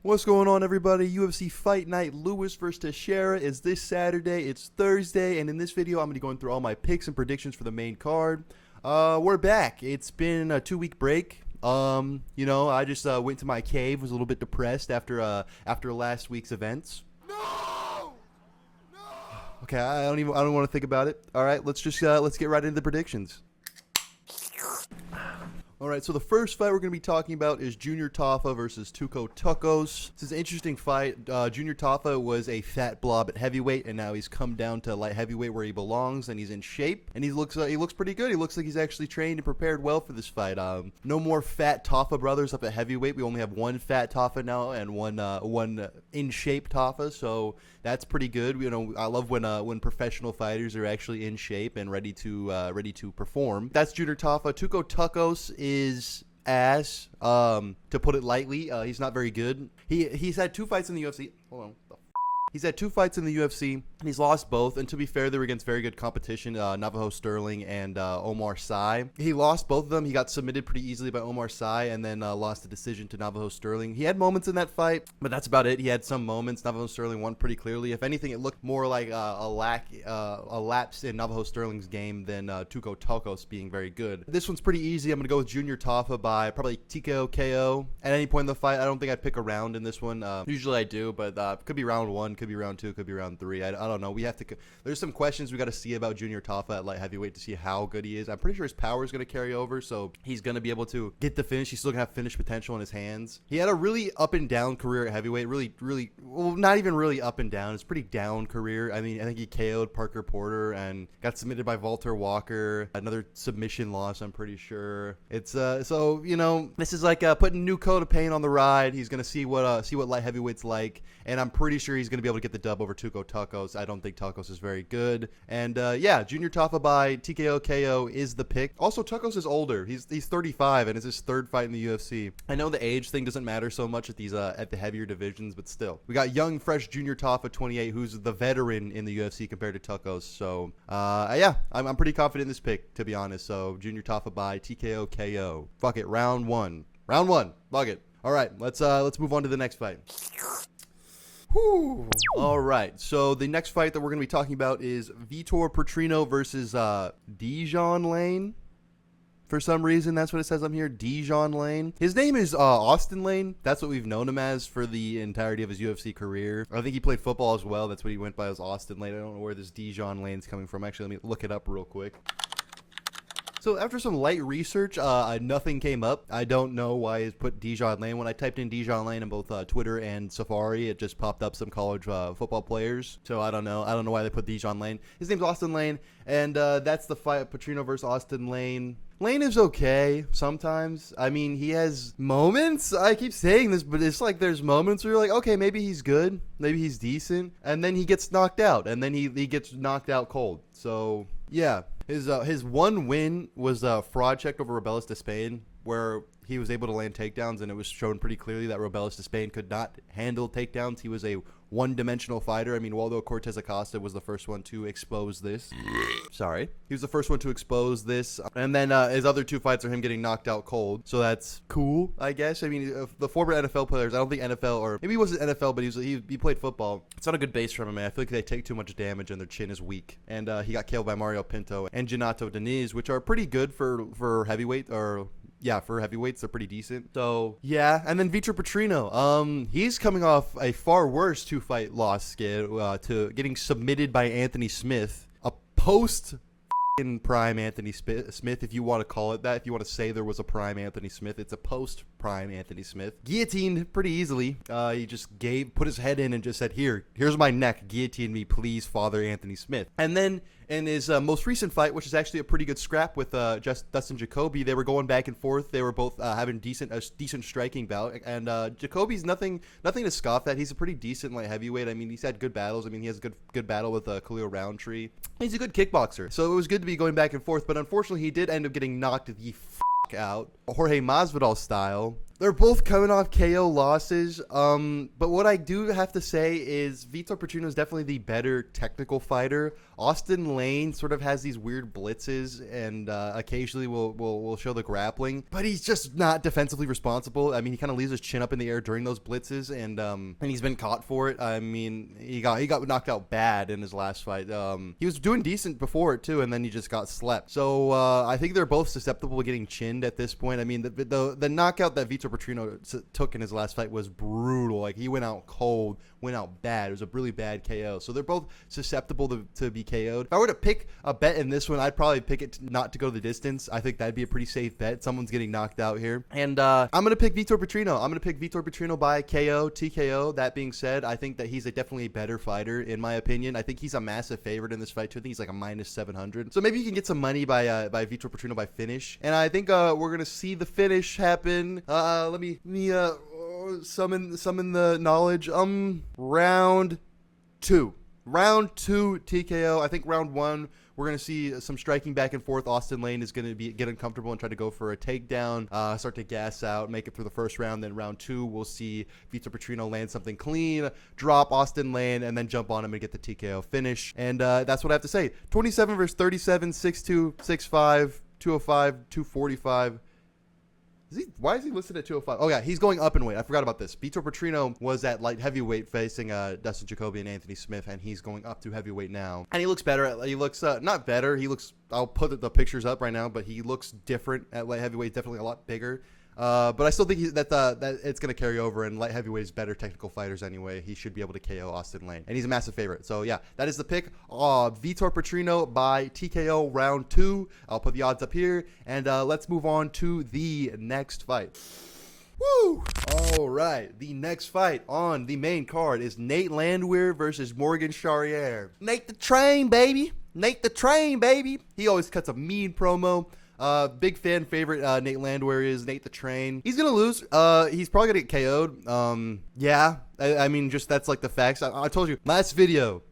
What's going on, everybody? UFC Fight Night Lewis versus Teixeira is this Saturday. It's Thursday, and in this video, I'm going to be going through all my picks and predictions for the main card. We're back. It's been a 2-week break. I just went to my cave. Was a little bit depressed after last week's events. No. Okay, I don't want to think about it. All right, let's get right into the predictions. All right, so the first fight we're going to be talking about is Junior Tafa versus Tuco Tucos. This is an interesting fight. Junior Tafa was a fat blob at heavyweight, and now he's come down to light heavyweight where he belongs, and he's in shape, and he looks pretty good. He looks like he's actually trained and prepared well for this fight. No more fat Tafa brothers up at heavyweight. We only have one fat Tafa now and one in shape Tafa, so that's pretty good. I love when professional fighters are actually in shape and ready to perform. That's Junior Tafa. Tuco Tucos is ass, to put it lightly. He's not very good. He's had 2 fights in the UFC. Hold on. He's had 2 fights in the UFC, and he's lost both. And to be fair, they were against very good competition, Navajo Sterling and Omar Sy. He lost both of them. He got submitted pretty easily by Omar Sy, and then lost the decision to Navajo Sterling. He had moments in that fight, but that's about it. He had some moments. Navajo Sterling won pretty clearly. If anything, it looked more like a lapse in Navajo Sterling's game than Tuco Tucos being very good. This one's pretty easy. I'm going to go with Junior Tafa by probably TKO KO. At any point in the fight, I don't think I'd pick a round in this one. Usually I do, but could be round 1. Could be round 2, could be round 3. I don't know. There's some questions we got to see about Junior Tafa at light heavyweight to see how good he is. I'm pretty sure his power is going to carry over, so he's going to be able to get the finish. He's still going to have finish potential in his hands. He had a really up and down career at heavyweight. Well, not even really up and down. It's a pretty down career. I mean, I think he KO'd Parker Porter and got submitted by Walter Walker. Another submission loss, I'm pretty sure. It's this is like putting a new coat of paint on the ride. He's going to see what light heavyweight's like, and I'm pretty sure he's going to be able to get the dub over Tuco Tucos. I don't think Tucos is very good. And Junior Tafa by TKO KO is the pick. Also, Tucos is older. He's 35 and it's his 3rd fight in the UFC. I know the age thing doesn't matter so much at the heavier divisions, but still. We got young, fresh Junior Tafa 28, who's the veteran in the UFC compared to Tucos. So I'm pretty confident in this pick, to be honest. So Junior Tafa by TKO KO. Fuck it, round 1. Fuck it. All right, let's move on to the next fight. Whew. All right, so the next fight that we're going to be talking about is Vitor Petrino versus Dijon Lane. For some reason, that's what it says on here, Dijon Lane. His name is Austin Lane. That's what we've known him as for the entirety of his UFC career. I think he played football as well. That's what he went by, as Austin Lane. I don't know where this Dijon Lane's coming from. Actually, let me look it up real quick. So after some light research, nothing came up. I don't know why it's put Dijon Lane. When I typed in Dijon Lane in both Twitter and Safari, it just popped up some college football players. So I don't know. I don't know why they put Dijon Lane. His name's Austin Lane, and that's the fight, Petrino versus Austin Lane. Lane is okay sometimes. I mean, he has moments. I keep saying this, but it's like there's moments where you're like, okay, maybe he's good. Maybe he's decent. And then he gets knocked out. And then he gets knocked out cold. So, yeah. His one win was fraud checked over Robelis de Spain, where he was able to land takedowns, and it was shown pretty clearly that Robelis de Spain could not handle takedowns. He was a one-dimensional fighter. I mean, Waldo Cortez Acosta was the first one to expose this. Sorry. He was the first one to expose this. And then his other 2 fights are him getting knocked out cold. So that's cool, I guess. I mean, the former NFL players, I don't think NFL, or maybe he wasn't NFL, but he played football. It's not a good base for him, man. I feel like they take too much damage and their chin is weak. And he got killed by Mario Pinto and Ginato Diniz, which are pretty good for heavyweight, or... yeah, for heavyweights, they're pretty decent. So, yeah. And then Vitor Petrino. He's coming off a far worse 2-fight loss to getting submitted by Anthony Smith. A post prime Anthony Smith, if you want to call it that. If you want to say there was a prime Anthony Smith, it's a post prime Anthony Smith. Guillotined pretty easily. He just put his head in and just said, here's my neck, guillotine me, please, Father Anthony Smith. And then in his most recent fight, which is actually a pretty good scrap with Dustin Jacoby, they were going back and forth. They were both having a decent striking bout, and Jacoby's nothing to scoff at. He's a pretty decent light heavyweight. I mean, he's had good battles. I mean, he has a good battle with Khalil Roundtree. He's a good kickboxer, so it was good to be going back and forth. But unfortunately, he did end up getting knocked the out, Jorge Masvidal style, They're both coming off KO losses. But what I do have to say is Vitor Petrino is definitely the better technical fighter. Austin Lane sort of has these weird blitzes and occasionally will show the grappling, but he's just not defensively responsible. I mean, he kind of leaves his chin up in the air during those blitzes, and he's been caught for it. I mean, he got knocked out bad in his last fight. He was doing decent before it too, and then he just got slept. So I think they're both susceptible to getting chinned at this point. I mean, the knockout that Vitor Petrino took in his last fight was brutal. Like, he went out cold, went out bad. It was a really bad KO. So they're both susceptible to be KO'd. If I were to pick a bet in this one, I'd probably pick it not to go the distance. I think that'd be a pretty safe bet. Someone's getting knocked out here. And I'm going to pick Vitor Petrino. I'm going to pick Vitor Petrino by KO, TKO. That being said, I think that he's definitely a better fighter, in my opinion. I think he's a massive favorite in this fight, too. I think he's like a minus 700. So maybe you can get some money by Vitor Petrino by finish. And I think we're going to see the finish happen. Let me summon the knowledge. Round two TKO. I think round one, we're going to see some striking back and forth. Austin Lane is going to get uncomfortable and try to go for a takedown, start to gas out, make it through the first round. Then round two, we'll see Vitor Petrino land something clean, drop Austin Lane, and then jump on him and get the TKO finish. And that's what I have to say. 27 versus 37, 6'2", 6'5", 205, 245. Why is he listed at 205? Oh, yeah, he's going up in weight. I forgot about this. Vitor Petrino was at light heavyweight facing Dustin Jacoby and Anthony Smith, and he's going up to heavyweight now. And he looks better. He looks not better. He looks, I'll put the pictures up right now, but he looks different at light heavyweight, definitely a lot bigger. But I still think that it's going to carry over, and light heavyweight is better technical fighters anyway. He should be able to KO Austin Lane, and he's a massive favorite. So, yeah, that is the pick. Vitor Petrino by TKO round two. I'll put the odds up here, and let's move on to the next fight. Woo! All right, the next fight on the main card is Nate Landwehr versus Morgan Charriere. Nate the Train, baby. Nate the Train, baby. He always cuts a mean promo. Big fan favorite Nate Landwehr is Nate the Train. He's gonna lose. He's probably gonna get KO'd. Yeah, I mean, just that's like the facts. I told you last video.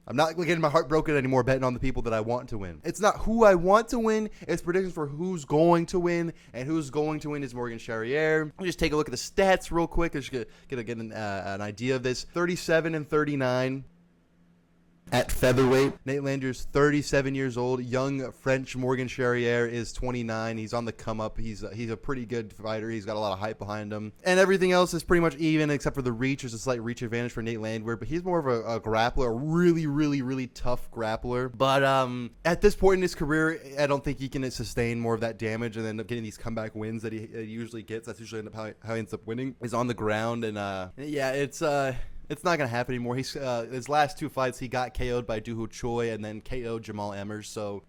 I'm not getting my heart broken anymore betting on the people that I want to win. It's not who I want to win. It's predictions for who's going to win, and who's going to win is Morgan Charriere. Let me just take a look at the stats real quick. Just get an idea of this. 37 and 39. At featherweight, Nate Landwehr's 37 years old. Young French Morgan Charriere is 29. He's on the come up. He's a pretty good fighter. He's got a lot of hype behind him. And everything else is pretty much even except for the reach. There's a slight reach advantage for Nate Landwehr, but he's more of a grappler, a really, really, really tough grappler. But at this point in his career, I don't think he can sustain more of that damage and end up getting these comeback wins that he usually gets. That's usually how he ends up winning. He's on the ground, and yeah, it's not going to happen anymore. His last two fights, he got KO'd by Doo Ho Choi and then KO'd Jamal Emmers. So,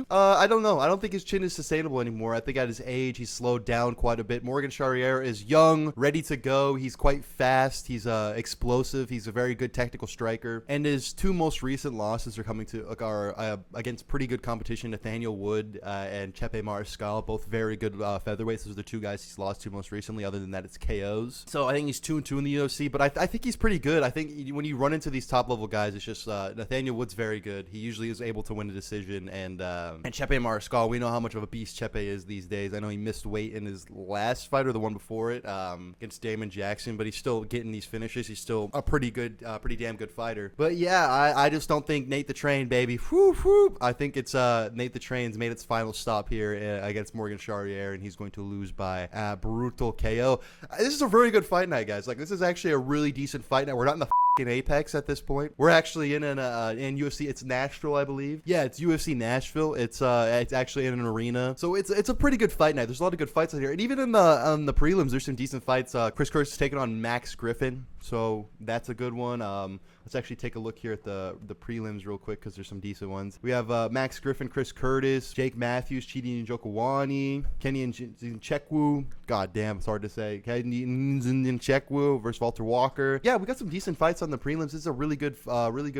I don't know. I don't think his chin is sustainable anymore. I think at his age, he's slowed down quite a bit. Morgan Charriere is young, ready to go. He's quite fast. He's explosive. He's a very good technical striker. And his two most recent losses are coming are against pretty good competition. Nathaniel Wood and Chepe Mariscal, both very good featherweights. Those are the two guys he's lost to most recently. Other than that, it's KOs. So I think he's 2-2 in the UFC, but I think he's pretty good. I think when you run into these top level guys, it's just Nathaniel Wood's very good. He usually is able to win a decision, and Chepe Mariscal, we know how much of a beast Chepe is these days. I know he missed weight in his last fight or the one before it against Damon Jackson, but he's still getting these finishes. He's still a pretty damn good fighter. But yeah, I just don't think Nate the Train, baby. Whoop, whoop. I think it's Nate the Train's made its final stop here against Morgan Charriere, and he's going to lose by brutal KO. This is a very good fight night, guys. Like, this is actually a really decent fight night. We're not in the in Apex at this point. We're actually in UFC. It's Nashville, I believe. Yeah, it's UFC Nashville. It's actually in an arena, so it's a pretty good fight night. There's a lot of good fights out here, and even in the prelims, there's some decent fights. Chris Curtis is taking on Max Griffin, so that's a good one. Let's actually take a look here at the prelims real quick because there's some decent ones. We have Max Griffin, Chris Curtis, Jake Matthews, Chidi Njokuani, Kenny Nchekwu. God damn, it's hard to say. Kenny Nchekwu versus Walter Walker. Yeah, we got some decent fights on the prelims. This is a really good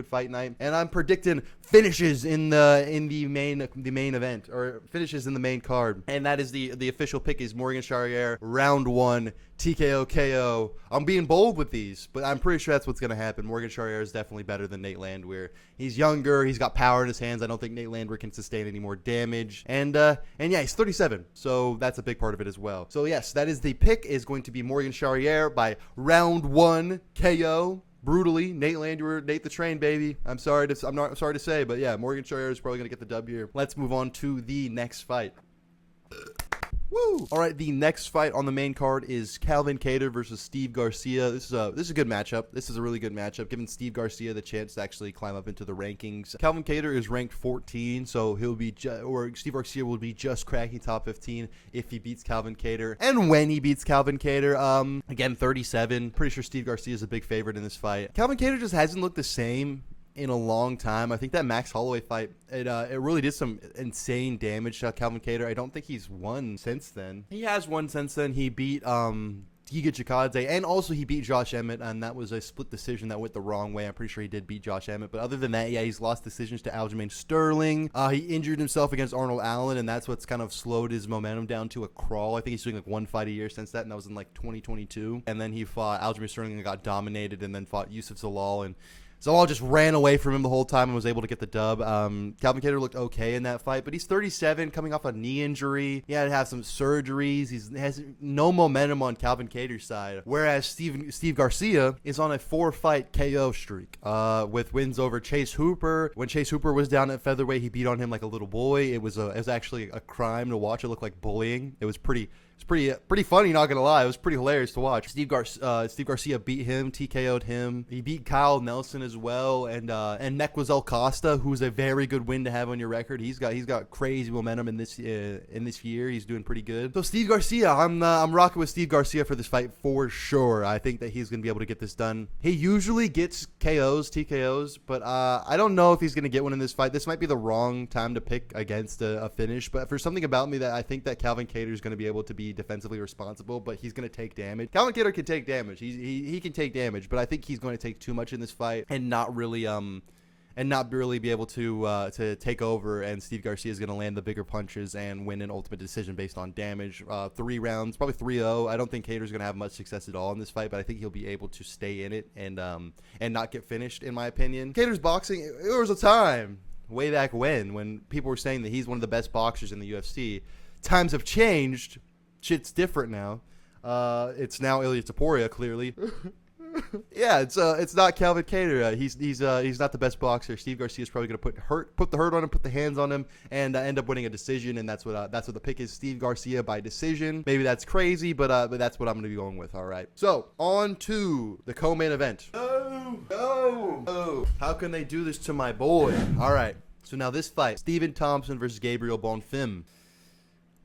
fight night, and I'm predicting finishes in the main event, or finishes in the main card, and that is the official pick is Morgan Charriere, round 1, TKO KO. I'm being bold with these, but I'm pretty sure that's what's going to happen. Morgan Charriere is definitely better than Nate Landwehr. He's younger. He's got power in his hands. I don't think Nate Landwehr can sustain any more damage. And yeah, he's 37, so that's a big part of it as well. So yes, that is the pick, is going to be Morgan Charriere by round 1 KO. Brutally, Nate Landwehr, Nate the Train, baby. I'm sorry to say, but yeah, Morgan Charriere is probably going to get the dub here. Let's move on to the next fight. Woo! All right, the next fight on the main card is Calvin Kattar versus Steve Garcia. This is a good matchup. This is a really good matchup, giving Steve Garcia the chance to actually climb up into the rankings. Calvin Kattar is ranked 14, so he'll be Steve Garcia will be just cracking top 15 if he beats Calvin Kattar. And when he beats Calvin Kattar, again 37. Pretty sure Steve Garcia is a big favorite in this fight. Calvin Kattar just hasn't looked the same in a long time. I think that Max Holloway fight, it really did some insane damage to Calvin Kattar. I don't think he's won since then. He has won since then. He beat Giga Chikadze, and also he beat Josh Emmett, and that was a split decision that went the wrong way. I'm pretty sure he did beat Josh Emmett, but other than that, yeah, he's lost decisions to Aljamain Sterling. He injured himself against Arnold Allen, and that's what's kind of slowed his momentum down to a crawl. I think he's doing like one fight a year since that, and that was in like 2022. And then he fought Aljamain Sterling and got dominated, and then fought Yusuf Zalal, and Zalal just ran away from him the whole time and was able to get the dub. Calvin Kattar looked okay in that fight, but he's 37, coming off a knee injury. He had to have some surgeries. He has no momentum on Calvin Kattar's side, whereas Steve Garcia is on a 4-fight KO streak with wins over Chase Hooper. When Chase Hooper was down at featherweight, he beat on him like a little boy. It was actually a crime to watch. It looked like bullying. It was pretty funny, not gonna lie. It was pretty hilarious to watch. Steve Garcia beat him, TKO'd him. He beat Kyle Nelson as well, and Nequazel Costa, who's a very good win to have on your record. He's got crazy momentum in this year. He's doing pretty good. So Steve Garcia, I'm rocking with Steve Garcia for this fight for sure. I think that he's gonna be able to get this done. He usually gets TKOs, but I don't know if he's gonna get one in this fight. This might be the wrong time to pick against a finish, but for something about me that I think that Calvin Kattar is gonna be able to be defensively responsible, but he's going to take damage. Calvin Kattar can take damage. He can take damage, but I think he's going to take too much in this fight and not really be able to take over, and Steve Garcia is going to land the bigger punches and win an ultimate decision based on damage. 3 rounds, probably 3-0. I don't think Kattar's going to have much success at all in this fight, but I think he'll be able to stay in it and not get finished, in my opinion. Kattar's boxing, there was a time way back when people were saying that he's one of the best boxers in the UFC. Times have changed. Shit's different now. It's now Ilya Taporia, clearly. Yeah, it's not Calvin Kattar. He's not the best boxer. Steve Garcia is probably going to put the hurt on him, put the hands on him, and end up winning a decision. And that's what the pick is: Steve Garcia by decision. Maybe that's crazy, but that's what I'm going to be going with. All right. So on to the co-main event. Oh! How can they do this to my boy? All right. So now this fight: Stephen Thompson versus Gabriel Bonfim.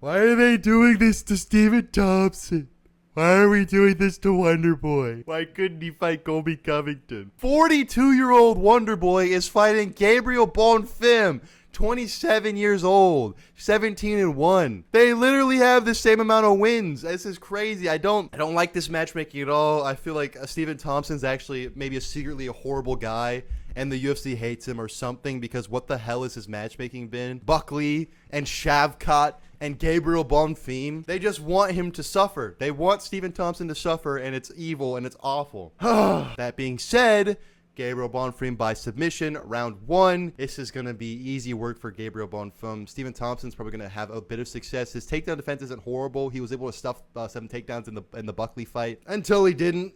Why are they doing this to Stephen Thompson? Why are we doing this to Wonder Boy? Why couldn't he fight Colby Covington? 42-year-old Wonder Boy is fighting Gabriel Bonfim, 27 years old, 17-1. They literally have the same amount of wins. This is crazy. I don't like this matchmaking at all. I feel like Stephen Thompson's actually maybe secretly a horrible guy, and the UFC hates him or something, because what the hell has his matchmaking been? Buckley and Shavkat and Gabriel Bonfim, they just want him to suffer. They want Stephen Thompson to suffer, and it's evil and it's awful. That being said, Gabriel Bonfim by submission, round 1. This is going to be easy work for Gabriel Bonfim. Stephen Thompson's probably going to have a bit of success. His takedown defense isn't horrible. He was able to stuff 7 takedowns in the Buckley fight until he didn't,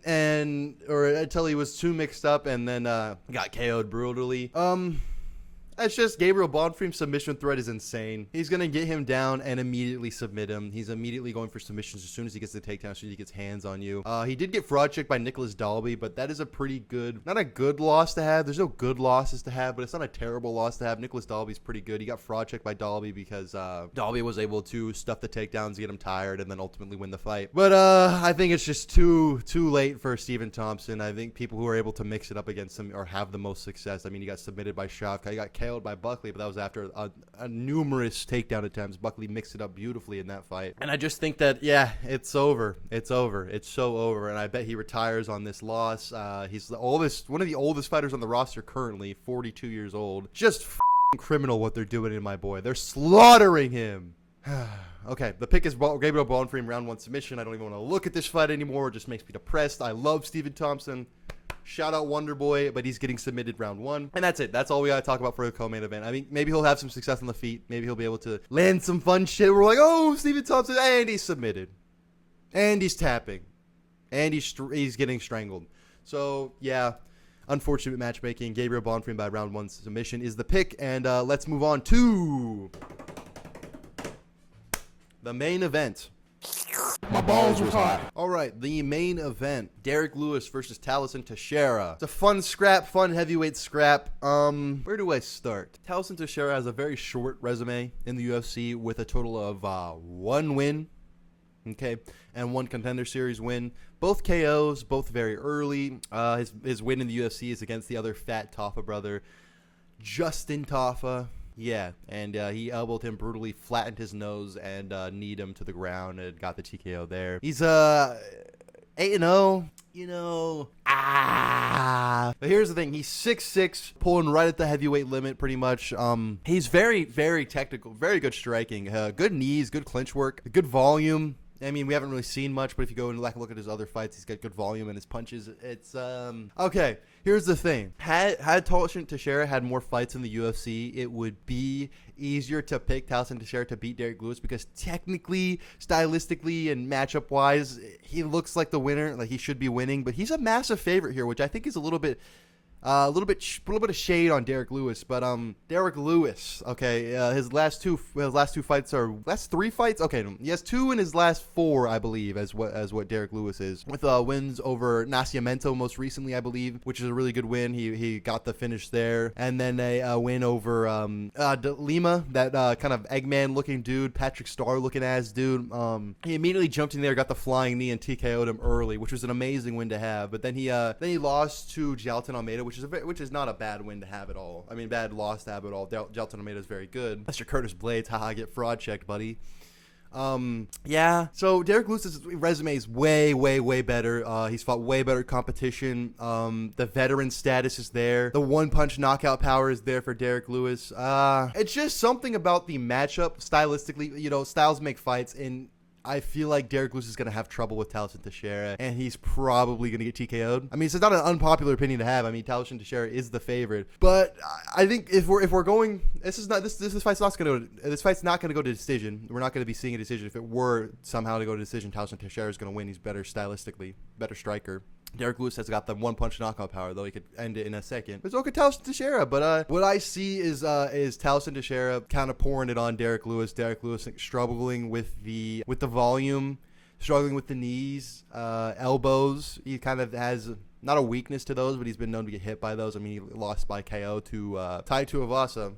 or until he was too mixed up, and then got KO'd brutally. It's just Gabriel Bonfim's submission threat is insane. He's going to get him down and immediately submit him. He's immediately going for submissions as soon as he gets the takedown, as soon as he gets hands on you. He did get fraud checked by Nicholas Dalby, but that is a pretty good, not a good loss to have. There's no good losses to have, but it's not a terrible loss to have. Nicholas Dalby's pretty good. He got fraud checked by Dalby because Dalby was able to stuff the takedowns, get him tired, and then ultimately win the fight. But I think it's just too late for Stephen Thompson. I think people who are able to mix it up against him or have the most success. I mean, he got submitted by Shavkat. He got KO'd by Buckley, but that was after a numerous takedown attempts. Buckley mixed it up beautifully in that fight. And I just think that, yeah, it's over. It's over. It's so over. And I bet he retires on this loss. He's the oldest, one of the oldest fighters on the roster currently, 42 years old. Just criminal what they're doing to my boy. They're slaughtering him. Okay, the pick is Gabriel Bonfim, round 1 submission. I don't even want to look at this fight anymore. It just makes me depressed. I love Stephen Thompson. Shout out Wonder Boy, but he's getting submitted round 1. And that's it. That's all we got to talk about for the co-main event. I mean, maybe he'll have some success on the feet. Maybe he'll be able to land some fun shit. We're like, oh, Stephen Thompson, and he's submitted. And he's tapping. And he's getting strangled. So, yeah, unfortunate matchmaking. Gabriel Bonfim by round 1 submission is the pick. And let's move on to the main event. My balls was hot. All right, the main event. Derrick Lewis versus Tallison Teixeira. It's a fun scrap, fun heavyweight scrap. Where do I start? Tallison Teixeira has a very short resume in the UFC with a total of 1 win, okay, and 1 Contender Series win. Both KOs, both very early. His win in the UFC is against the other fat Taffa brother, Justin Taffa. Yeah, and he elbowed him brutally, flattened his nose, and kneed him to the ground and got the TKO there. He's 8-0, you know. But here's the thing. He's 6'6", pulling right at the heavyweight limit pretty much. He's very, very technical, very good striking, good knees, good clinch work, good volume. I mean, we haven't really seen much, but if you go and look at his other fights, he's got good volume in his punches. It's, okay, here's the thing. Had Tallison Teixeira had more fights in the UFC, it would be easier to pick Tallison Teixeira to beat Derrick Lewis because technically, stylistically, and matchup-wise, he looks like the winner, like he should be winning, but he's a massive favorite here, which I think is a little bit of shade on Derrick Lewis, but Derrick Lewis, okay, his last three fights, okay, he has 2 in his last 4, I believe, as what Derrick Lewis is, with wins over Nascimento most recently, I believe, which is a really good win. He got the finish there, and then a win over Lima, that kind of Eggman looking dude, Patrick Starr looking ass dude. He immediately jumped in there, got the flying knee, and TKO'd him early, which was an amazing win to have. But then he lost to Jailton Almeida, which is not a bad win to have at all. I mean, bad loss to have at all. Jailton Almeida is very good. Mr. Curtis Blades, haha, get fraud checked, buddy. Yeah. So Derrick Lewis's resume is way, way, way better. He's fought way better competition. The veteran status is there. The 1-punch knockout power is there for Derrick Lewis. It's just something about the matchup stylistically. You know, styles make fights, and I feel like Derrick Lewis is going to have trouble with Tallison Teixeira, and he's probably going to get TKO'd. I mean, it's not an unpopular opinion to have. I mean, Tallison Teixeira is the favorite, but I think if we're going, this fight's not going to go to decision. We're not going to be seeing a decision. If it were somehow to go to decision, Tallison Teixeira is going to win. He's better stylistically, better striker. Derrick Lewis has got the 1-punch knockout power, though he could end it in a second. But so could Tallison Teixeira. But what I see is Tallison Teixeira kind of pouring it on Derrick Lewis. Derrick Lewis struggling with the volume, struggling with the knees, elbows. He kind of has not a weakness to those, but he's been known to get hit by those. I mean, he lost by KO to Tai Tuivasa,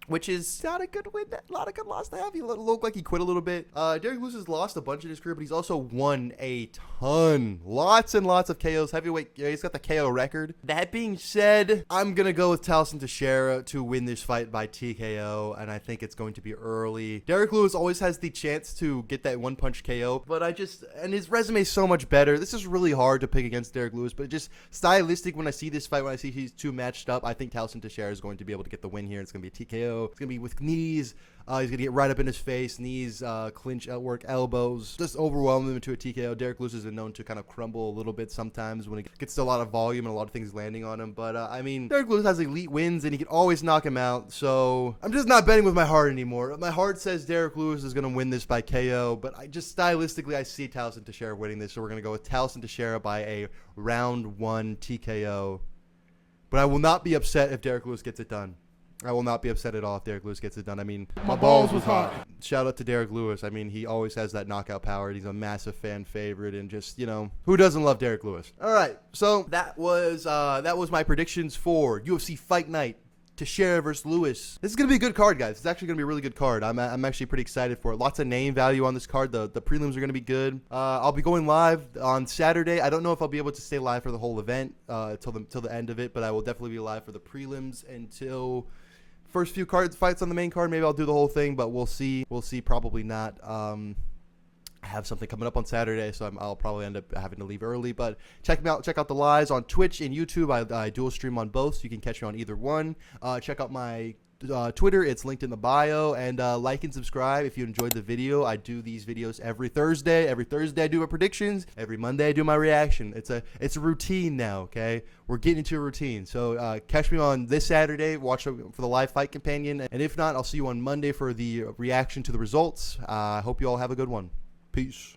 which is not a good win, not a good loss to have. He looked like he quit a little bit. Derrick Lewis has lost a bunch in his career, but he's also won a ton. Lots and lots of KOs. Heavyweight, he's got the KO record. That being said, I'm going to go with Tallison Teixeira to win this fight by TKO, and I think it's going to be early. Derrick Lewis always has the chance to get that 1-punch KO, but and his resume is so much better. This is really hard to pick against Derrick Lewis, but just stylistic, when I see this fight, when I see he's 2 matched up, I think Tallison Teixeira is going to be able to get the win here. It's going to be a TKO. It's going to be with knees. He's going to get right up in his face, knees, clinch, outwork, elbows, just overwhelm him into a TKO. Derrick Lewis has been known to kind of crumble a little bit sometimes when it gets to a lot of volume and a lot of things landing on him. But, I mean, Derrick Lewis has elite wins, and he can always knock him out. So I'm just not betting with my heart anymore. My heart says Derrick Lewis is going to win this by KO, but stylistically, I see Tallison Teixeira winning this. So we're going to go with Tallison Teixeira by a round 1 TKO. But I will not be upset if Derrick Lewis gets it done. I will not be upset at all if Derrick Lewis gets it done. I mean, my balls was hot. Shout out to Derrick Lewis. I mean, he always has that knockout power. He's a massive fan favorite, and just, you know, who doesn't love Derrick Lewis? All right, so that was my predictions for UFC Fight Night. Teixeira versus Lewis. This is going to be a good card, guys. It's actually going to be a really good card. I'm actually pretty excited for it. Lots of name value on this card. The prelims are going to be good. I'll be going live on Saturday. I don't know if I'll be able to stay live for the whole event till the end of it, but I will definitely be live for the prelims until first few fights on the main card. Maybe I'll do the whole thing, but we'll see. We'll see. Probably not. I have something coming up on Saturday, so I'll probably end up having to leave early. But check me out. Check out the lives on Twitch and YouTube. I dual stream on both, so you can catch me on either one. Check out my Twitter. It's linked in the bio. And like and subscribe if you enjoyed the video. I do these videos every Thursday. Every Thursday I do my predictions. Every Monday I do my reaction. It's a routine now. Okay, we're getting into a routine. So catch me on this Saturday. Watch for the live fight companion. And if not, I'll see you on Monday for the reaction to the results. I hope you all have a good one. Peace.